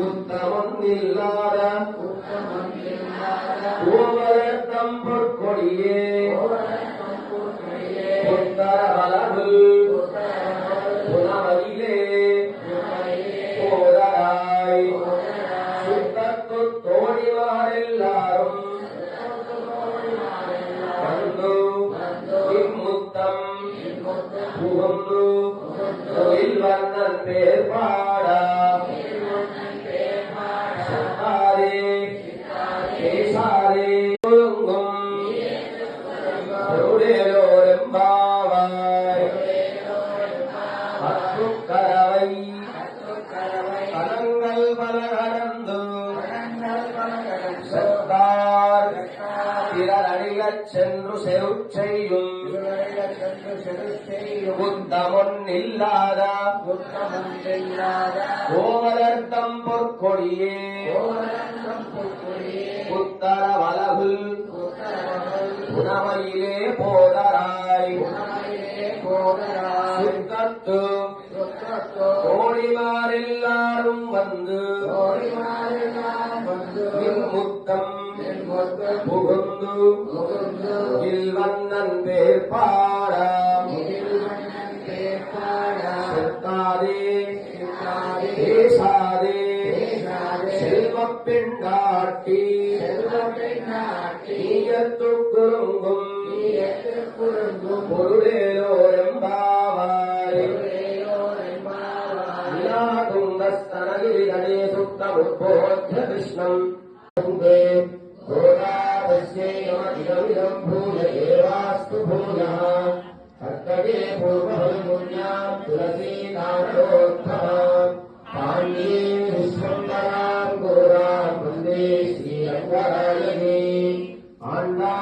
உத்தமொன்னில்லாத கோவலத்தம் பொற்கொடியே புத்தரவலகு புனவலிலே போதராய் சுத்தத்து தோழிவாரெல்லாரும் வந்து இம்முத்தம் புகந்து தொழில் வண்ணன் பேர் பாடா பேசாதே ஒழுங்கும் பொருளேலோரெம்பாவாய் அத்துக்கரவை கலங்கள் பல கடந்து செத்தார் பிறரடிகச் சென்று செருச்செய்யும் புத்தமொன்னில்லாத கோவலர்த்தம் பொற்கொடியே புத்தரவலகு புனமையிலே போதராய் சுத்தத்து தோழிமாரெல்லாரும் வந்து முத்தம் புகுந்து இல்வண்ணன் பேர் பாடா செத்தாதே பேசாதே செல்வப் பெண்டாட்டி நீயத்து குறுங்கும் பொருளேலோரெம்பாவாய் விநாகுந்தஸ்தனகிரிதடே சுத்தமுற்போத்ய கிருஷ்ணம் கோதாதஸ்யேயமதிகமிதம் பூய ஏவாஸ்து பூயः கர்த்தவே பூர்வமுன்யாம் துளசீதாரோத்தமாம் பாண்யே விஸ்வம்பராம் கோராம் வந்தே ஸ்ரீரங்கராயணே ஆண்டாள்